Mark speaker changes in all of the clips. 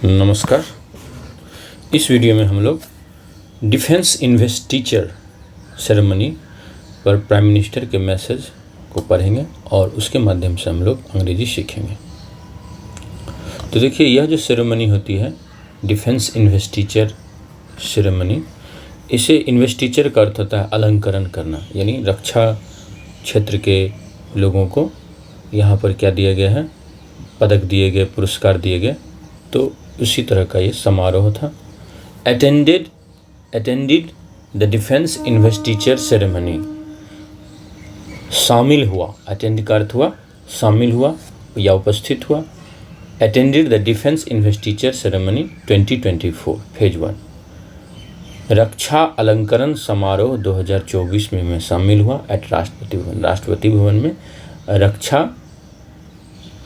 Speaker 1: नमस्कार। इस वीडियो में हम लोग डिफेंस इन्वेस्टिचर सेरेमनी पर प्राइम मिनिस्टर के मैसेज को पढ़ेंगे और उसके माध्यम से हम लोग अंग्रेजी सीखेंगे। तो देखिए, यह जो सेरेमनी होती है डिफेंस इन्वेस्टिचर सेरेमनी, इसे इन्वेस्टिचर का अर्थ होता है अलंकरण करना, यानी रक्षा क्षेत्र के लोगों को यहाँ पर क्या दिया गया है, पदक दिए गए, पुरस्कार दिए गए। तो उसी तरह का ये समारोह था। Attended the defence investiture ceremony, शामिल हुआ। अटेंड का अर्थ हुआ शामिल हुआ या उपस्थित हुआ। Attended the defence investiture ceremony 2024 phase 1। रक्षा अलंकरण समारोह 2024 में मैं शामिल हुआ एट राष्ट्रपति भवन में रक्षा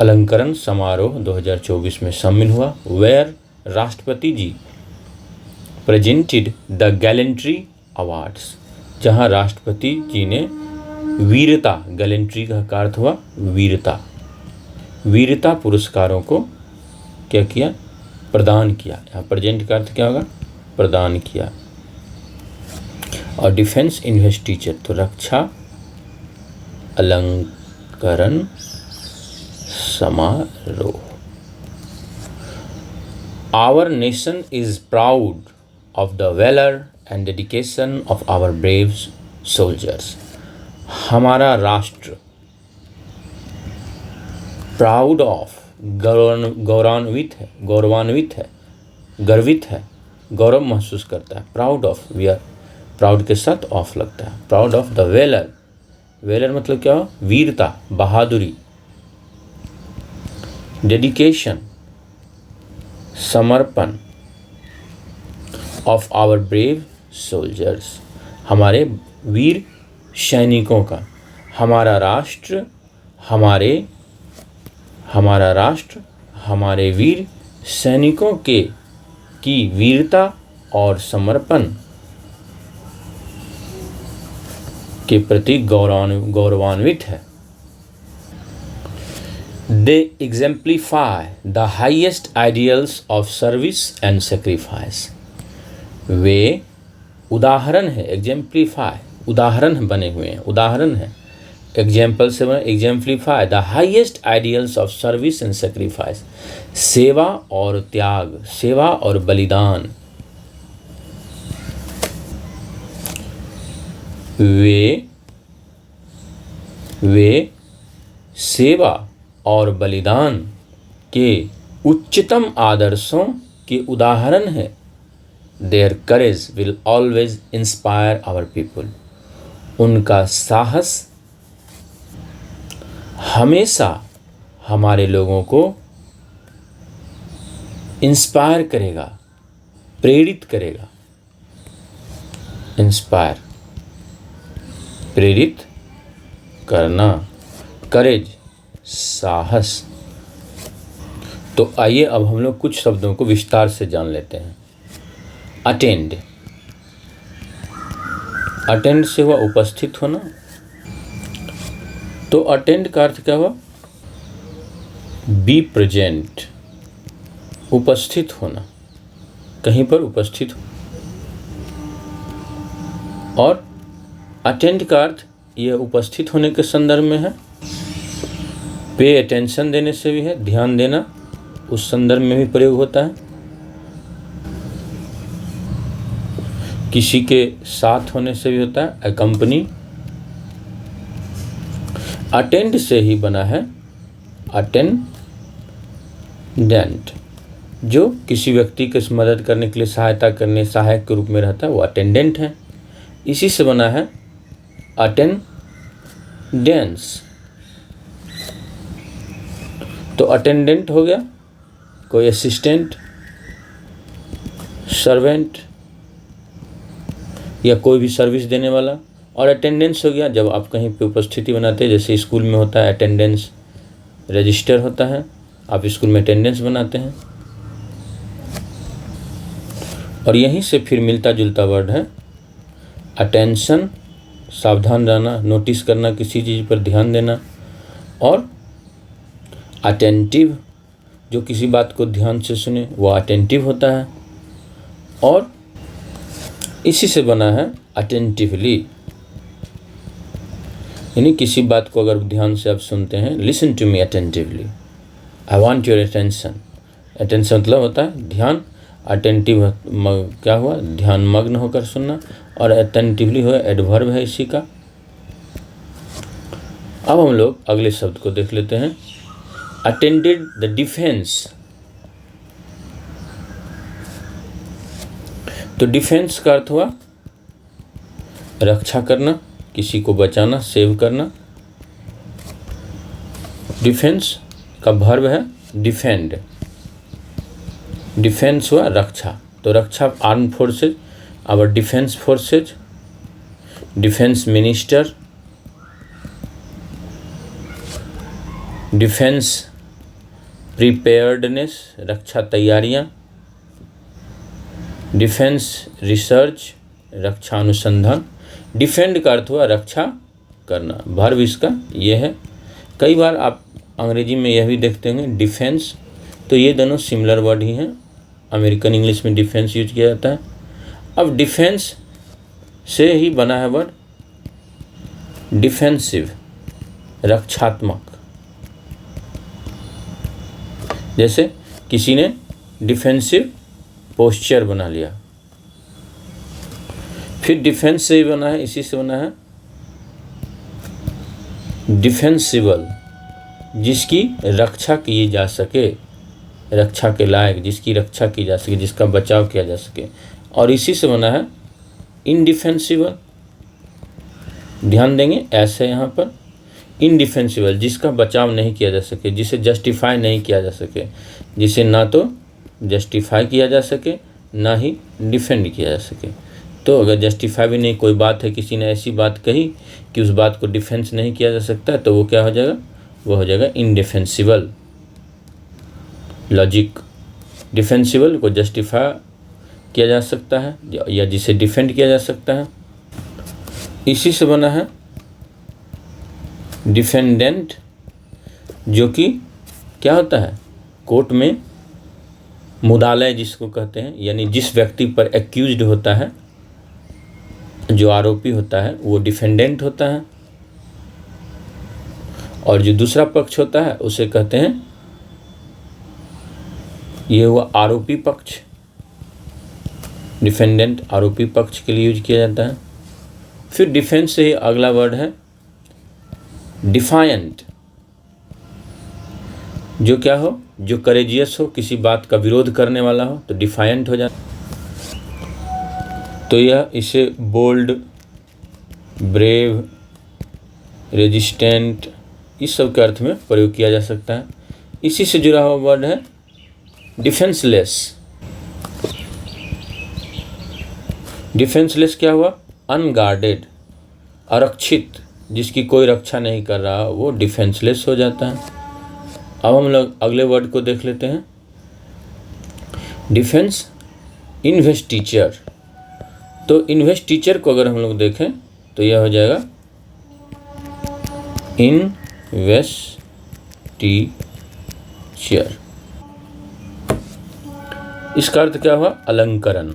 Speaker 1: अलंकरण समारोह 2024 में शामिल हुआ। वेयर राष्ट्रपति जी प्रेजेंटेड द गैलेंट्री अवार्ड्स, जहां राष्ट्रपति जी ने वीरता, गैलेंट्री का अर्थ हुआ वीरता पुरस्कारों को क्या किया, प्रदान किया। यहाँ प्रेजेंट का अर्थ क्या होगा, प्रदान किया। और डिफेंस इन्वेस्टिचर तो रक्षा अलंकरण समारोह। Our nation is proud of the valor and dedication of our brave soldiers. हमारा राष्ट्र प्राउड ऑफ, गौरवान्वित है, गर्वित है, गौरव महसूस करता है। Proud of, we are proud के साथ ऑफ लगता है। प्राउड ऑफ द वेलर मतलब क्या हो, वीरता, बहादुरी। डेडिकेशन, समर्पण। ऑफ आवर ब्रेव सोल्जर्स, हमारे वीर सैनिकों का। हमारा राष्ट्र हमारे वीर सैनिकों की वीरता और समर्पण के प्रति गौरवान्वित है। They exemplify the highest ideals of service and sacrifice. वे उदाहरण है, exemplify उदाहरण बने हुए हैं, उदाहरण है। एग्जाम्पल से बना, exemplify the highest ideals of service and sacrifice. सेवा और त्याग, सेवा और बलिदान। वे सेवा और बलिदान के उच्चतम आदर्शों के उदाहरण है। Their courage will always inspire our people. उनका साहस हमेशा हमारे लोगों को इंस्पायर करेगा, प्रेरित करेगा। इंस्पायर, प्रेरित करना, करेज, साहस। तो आइए अब हम लोग कुछ शब्दों को विस्तार से जान लेते हैं। अटेंड से हुआ उपस्थित होना। तो अटेंड का अर्थ क्या हुआ, बी प्रेजेंट, उपस्थित होना, कहीं पर उपस्थित हो। और अटेंड का अर्थ यह उपस्थित होने के संदर्भ में है। पे अटेंशन देने से भी है, ध्यान देना, उस संदर्भ में भी प्रयोग होता है। किसी के साथ होने से भी होता है, अकम्पनी। अटेंड से ही बना है अटेंडेंट, जो किसी व्यक्ति की मदद करने के लिए सहायता करने, सहायक के रूप में रहता है, वो अटेंडेंट है। इसी से बना है अटेंडेंस। तो अटेंडेंट हो गया कोई असिस्टेंट, सर्वेंट या कोई भी सर्विस देने वाला। और अटेंडेंस हो गया जब आप कहीं पे उपस्थिति बनाते हैं, जैसे स्कूल में होता है अटेंडेंस रजिस्टर होता है, आप स्कूल में अटेंडेंस बनाते हैं। और यहीं से फिर मिलता जुलता वर्ड है अटेंशन, सावधान रहना, नोटिस करना, किसी चीज़ पर ध्यान देना। और अटेंटिव जो किसी बात को ध्यान से सुने वो अटेंटिव होता है, और इसी से बना है अटेंटिवली, यानी किसी बात को अगर ध्यान से आप सुनते हैं, listen to me attentively, I want your attention. Attention मतलब होता है ध्यान, अटेंटिव क्या हुआ, ध्यान मग्न होकर सुनना, और अटेंटिवली हुआ एडवर्ब है इसी का। अब हम लोग अगले शब्द को देख लेते हैं, अटेंडेड द डिफेंस। तो डिफेंस का अर्थ हुआ रक्षा करना, किसी को बचाना, सेव करना। डिफेंस का वर्ब है डिफेंड, डिफेंस हुआ रक्षा, तो रक्षा arm forces, our defence forces, defence minister, defence preparedness, रक्षा तैयारियां, डिफेंस रिसर्च, रक्षा अनुसंधान। डिफेंड का अर्थ हुआ रक्षा करना, वर्ब इसका ये है। कई बार आप अंग्रेजी में यह भी देखते होंगे डिफेंस, तो ये दोनों सिमिलर वर्ड ही हैं। अमेरिकन इंग्लिश में डिफेंस यूज किया जाता है। अब डिफेंस से ही बना है वर्ड डिफेंसिव, रक्षात्मक। जैसे किसी ने डिफेंसिव पोस्चर बना लिया, फिर डिफेंस से ही बना है, इसी से बना है डिफेंसिबल, जिसकी रक्षा की जा सके, रक्षा के लायक, जिसकी रक्षा की जा सके, जिसका बचाव किया जा सके, और इसी से बना है इनडिफेंसिबल। ध्यान देंगे ऐसे यहाँ पर इनडिफेंसिबल, जिसका बचाव नहीं किया जा सके, जिसे जस्टिफाई नहीं किया जा सके, जिसे ना तो जस्टिफाई किया जा सके ना ही डिफेंड किया जा सके। तो अगर जस्टिफाई भी नहीं, कोई बात है, किसी ने ऐसी बात कही कि उस बात को डिफेंस नहीं किया जा सकता, तो वो क्या हो जाएगा, वो हो जाएगा इनडिफेंसिबल। लॉजिक, डिफेंसिबल को जस्टिफाई किया जा सकता है या जिसे डिफेंड किया जा सकता है। इसी से बना है डिफेंडेंट, जो कि क्या होता है, कोर्ट में मुदालय जिसको कहते हैं, यानी जिस व्यक्ति पर एक्यूज्ड होता है, जो आरोपी होता है वो डिफेंडेंट होता है, और जो दूसरा पक्ष होता है उसे कहते हैं, ये हुआ आरोपी पक्ष। डिफेंडेंट आरोपी पक्ष के लिए यूज किया जाता है। फिर डिफेंस से ही अगला वर्ड है डिफायंट, जो क्या हो, जो करेजियस हो, किसी बात का विरोध करने वाला हो, तो डिफायंट हो जाता। तो यह इसे बोल्ड, ब्रेव, रेजिस्टेंट, इस सब के अर्थ में प्रयोग किया जा सकता है। इसी से जुड़ा हुआ वर्ड है डिफेंसलेस। डिफेंसलेस क्या हुआ, अनगार्डेड, आरक्षित, जिसकी कोई रक्षा नहीं कर रहा, वो डिफेंसलेस हो जाता है। अब हम लोग अगले वर्ड को देख लेते हैं, डिफेंस इन्वेस्टिचर। तो इन्वेस्टिचर को अगर हम लोग देखें तो यह हो जाएगा इन्वेस्टिचर। इसका अर्थ क्या हुआ, अलंकरण।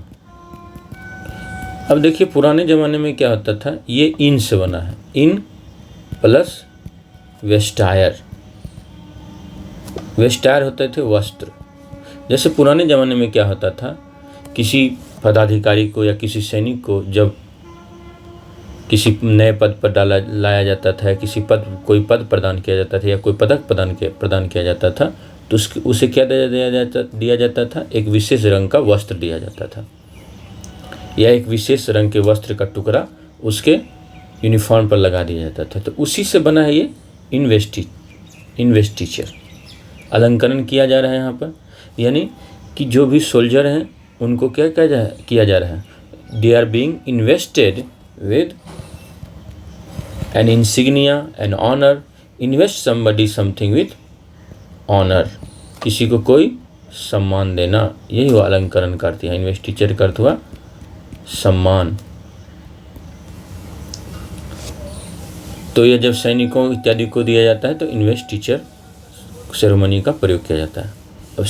Speaker 1: अब देखिए पुराने ज़माने में क्या होता था, ये इन से बना है, इन प्लस वेस्टायर। वेस्टायर होते थे वस्त्र। जैसे पुराने ज़माने में क्या होता था, किसी पदाधिकारी को या किसी सैनिक को जब किसी नए पद पर लाया जाता था, कोई पद प्रदान किया जाता था या कोई पदक प्रदान किया जाता था, तो उसे क्या दिया जाता था, एक विशेष रंग का वस्त्र दिया जाता था, या एक विशेष रंग के वस्त्र का टुकड़ा उसके यूनिफॉर्म पर लगा दिया जाता था। तो उसी से बना है ये इन्वेस्टिचर। अलंकरण किया जा रहा है यहाँ पर, यानी कि जो भी सोल्जर हैं उनको क्या किया जा रहा है, they are being invested with an insignia, an honour. Invest somebody something with honour, किसी को कोई सम्मान देना, यही हुआ अलंकरण का अर्थ है। इन्वेस्टिचर का अर्थ हुआ सम्मान। तो यह जब सैनिकों इत्यादि को दिया जाता है तो इन्वेस्टिचर सेरेमनी का प्रयोग किया जाता है। अब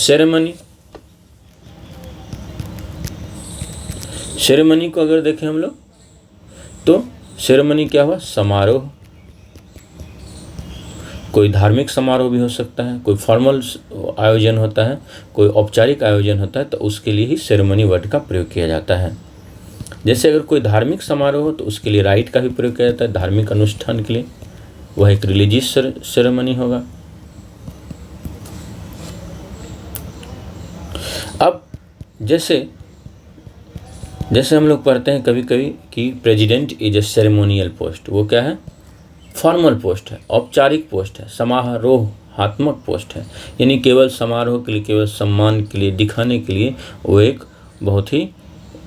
Speaker 1: सेरेमनी को अगर देखें हम लोग तो सेरेमनी क्या हुआ? समारोह। कोई धार्मिक समारोह भी हो सकता है, कोई फॉर्मल आयोजन होता है, कोई औपचारिक आयोजन होता है, तो उसके लिए ही सेरेमनी वर्ड का प्रयोग किया जाता है। जैसे अगर कोई धार्मिक समारोह हो तो उसके लिए राइट का भी प्रयोग किया जाता है, धार्मिक अनुष्ठान के लिए, वह एक रिलीजियस सेरेमनी होगा। अब जैसे हम लोग पढ़ते हैं कभी कभी कि president is a ceremonial post, वो क्या है? फॉर्मल पोस्ट है, औपचारिक पोस्ट है, समारोहात्मक पोस्ट है, यानी केवल समारोह के लिए, केवल सम्मान के लिए, दिखाने के लिए वो एक बहुत ही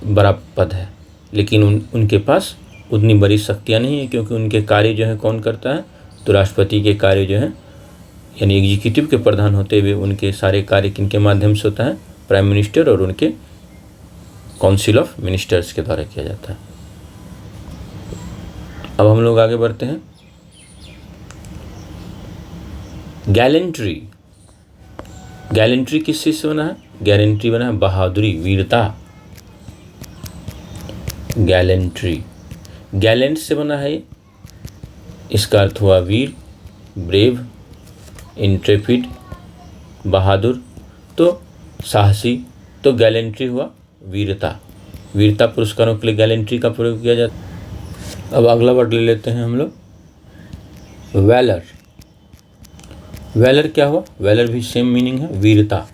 Speaker 1: बड़ा पद है, लेकिन उनके पास उतनी बड़ी शक्तियाँ नहीं है, क्योंकि उनके कार्य जो है कौन करता है? तो राष्ट्रपति के कार्य जो है, यानी एग्जीक्यूटिव के प्रधान होते हुए उनके सारे कार्य किनके माध्यम से होता है? प्राइम मिनिस्टर और उनके काउंसिल ऑफ मिनिस्टर्स के द्वारा किया जाता है। अब हम लोग आगे बढ़ते हैं। गैलेंट्री किस चीज से बना है? गैलेंट्री बना है बहादुरी, वीरता। गैलेंट से बना है ये, इसका अर्थ हुआ वीर, ब्रेव, इंट्रेपिड, बहादुर, तो साहसी, तो गैलेंट्री हुआ वीरता पुरस्कारों के लिए गैलेंट्री का प्रयोग किया जाता है। अब अगला वर्ड ले लेते हैं हम लोग, वैलर क्या हुआ? वैलर भी सेम मीनिंग है, वीरता।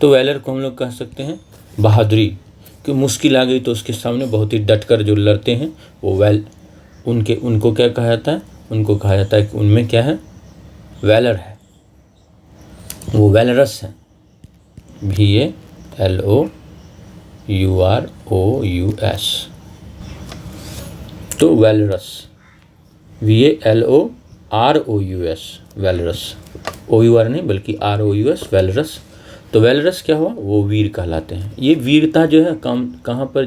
Speaker 1: तो वैलर को हम लोग कह सकते हैं बहादुरी, कि मुश्किल आ गई तो उसके सामने बहुत ही डटकर जो लड़ते हैं वो उनको क्या कहा जाता है? उनको कहा जाता है कि उनमें क्या है? वैलर है, वो वैलरस है, VALOUROUS। तो वैलरस, VALOROUS, वैलरस, OUR नहीं बल्कि ROUS, वैलरस। तो वैलरस क्या हुआ? वो वीर कहलाते हैं। ये वीरता जो है कहाँ पर,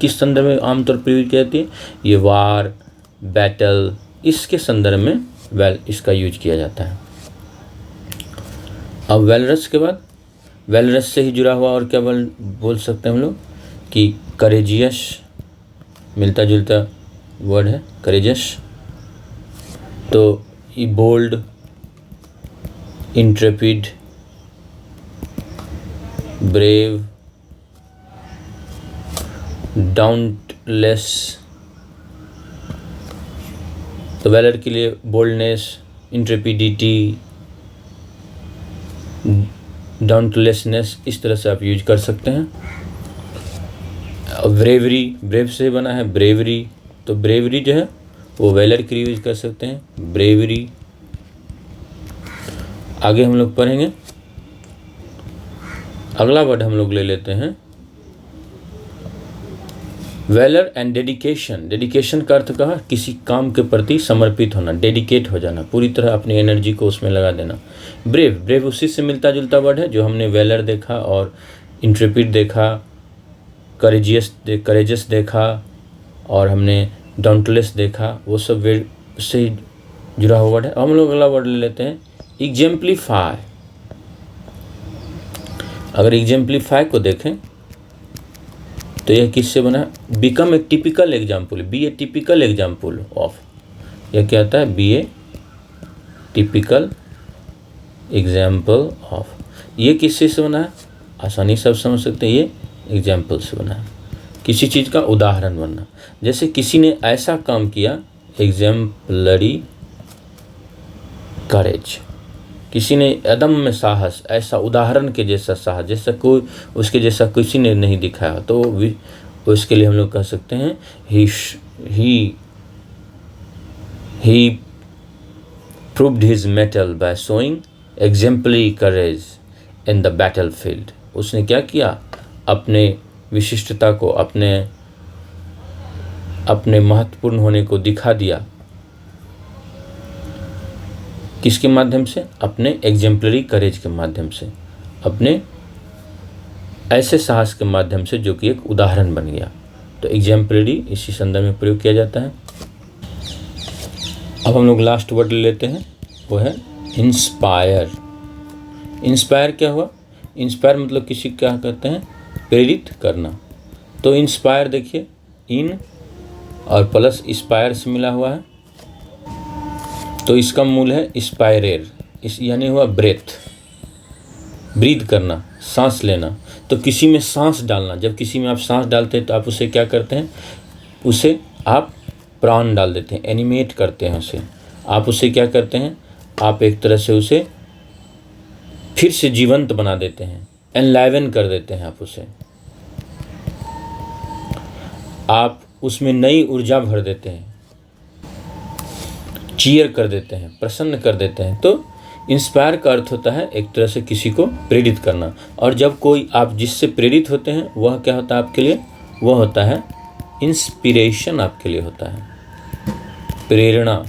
Speaker 1: किस संदर्भ में आमतौर पर यूज की जाती है? ये वार, बैटल, इसके संदर्भ में इसका यूज किया जाता है। अब वैलरस के बाद, वैलरस से ही जुड़ा हुआ और क्या बोल सकते हैं हम लोग कि करेजियस, मिलता जुलता वर्ड है करेजियस। तो ये बोल्ड, इंट्रेपिड, ब्रेव, डाउंटलेस। तो वैलर के लिए बोल्डनेस, इंट्रेपिडिटी, डाउंटलेसनेस, इस तरह से आप यूज कर सकते हैं। ब्रेवरी, ब्रेव से बना है ब्रेवरी, तो ब्रेवरी जो है वो वैलर के लिए यूज कर सकते हैं, ब्रेवरी। आगे हम लोग पढ़ेंगे, अगला वर्ड हम लोग ले लेते हैं वैलर एंड डेडिकेशन। डेडिकेशन का अर्थ कहा किसी काम के प्रति समर्पित होना, डेडिकेट हो जाना, पूरी तरह अपनी एनर्जी को उसमें लगा देना। ब्रेव उसी से मिलता जुलता वर्ड है जो हमने वैलर देखा और इंट्रेपिड देखा, करेजियस देखा और हमने डाउंटलेस देखा, वो सब उससे जुड़ा हुआ वर्ड है। हम लोग अगला वर्ड ले लेते हैं एग्जेम्पलीफाई। अगर एग्जेम्पलीफाई को देखें तो यह किससे बना है? Become a typical example, be a typical example of, यह क्या आता है? Be a typical example of. ये किससे से बना है? आसानी से आप समझ सकते हैं, ये एग्जाम्पल से बना है, किसी चीज़ का उदाहरण बनना। जैसे किसी ने ऐसा काम किया, एग्जाम्पलरी करेज, किसी ने अदम्य साहस, ऐसा उदाहरण के जैसा साहस, जैसा कोई उसके जैसा किसी ने नहीं दिखाया, तो उसके लिए हम लोग कह सकते हैं ही proved his mettle by showing exemplary courage in the battlefield। उसने क्या किया? अपने विशिष्टता को, अपने महत्वपूर्ण होने को दिखा दिया। किसके माध्यम से? अपने एग्जेम्पलरी करेज के माध्यम से, अपने ऐसे साहस के माध्यम से जो कि एक उदाहरण बन गया। तो एग्जेम्पलरी इसी संदर्भ में प्रयोग किया जाता है। अब हम लोग लास्ट वर्ड ले लेते हैं, वो है इंस्पायर। इंस्पायर क्या हुआ? इंस्पायर मतलब किसी क्या कहते हैं, प्रेरित करना। तो इंस्पायर देखिए, इन और प्लस इंस्पायर से मिला हुआ है, तो इसका मूल है इंस्पायरेर, इस यानी हुआ ब्रेथ, ब्रीथ करना, सांस लेना। तो किसी में सांस डालना, जब किसी में आप सांस डालते हैं तो आप उसे क्या करते हैं, उसे आप प्राण डाल देते हैं, एनिमेट करते हैं उसे। आप उसे क्या करते हैं, आप एक तरह से उसे फिर से जीवंत बना देते हैं, एनलाइवन कर देते हैं आप उसे। आप उसमें नई ऊर्जा भर देते हैं, चीयर कर देते हैं, प्रसन्न कर देते हैं। तो इंस्पायर का अर्थ होता है एक तरह से किसी को प्रेरित करना। और जब कोई आप जिससे प्रेरित होते हैं वह क्या होता है आपके लिए, वह होता है इंस्पिरेशन, आपके लिए होता है प्रेरणा।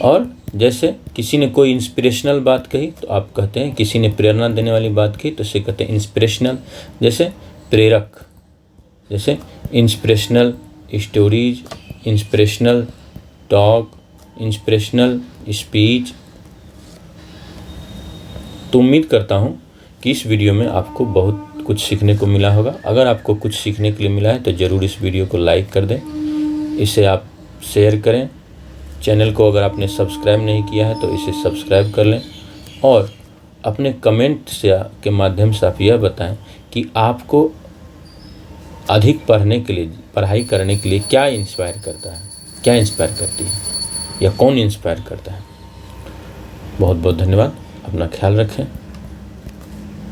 Speaker 1: और जैसे किसी ने कोई इंस्पिरेशनल बात कही तो आप कहते हैं, किसी ने प्रेरणा देने वाली बात कही तो उसे कहते हैं इंस्पिरेशनल। जैसे प्रेरक, जैसे inspirational stories, inspirational talk, inspirational speech. तो उम्मीद करता हूँ कि इस वीडियो में आपको बहुत कुछ सीखने को मिला होगा। अगर आपको कुछ सीखने के लिए मिला है तो ज़रूर इस वीडियो को लाइक कर दें, इसे आप शेयर करें। चैनल को अगर आपने सब्सक्राइब नहीं किया है तो इसे सब्सक्राइब कर लें, और अपने कमेंट से के माध्यम से आप यह बताएं कि आपको अधिक पढ़ने के लिए, पढ़ाई करने के लिए क्या इंस्पायर करता है, क्या इंस्पायर करती है, या कौन इंस्पायर करता है। बहुत बहुत धन्यवाद। अपना ख्याल रखें।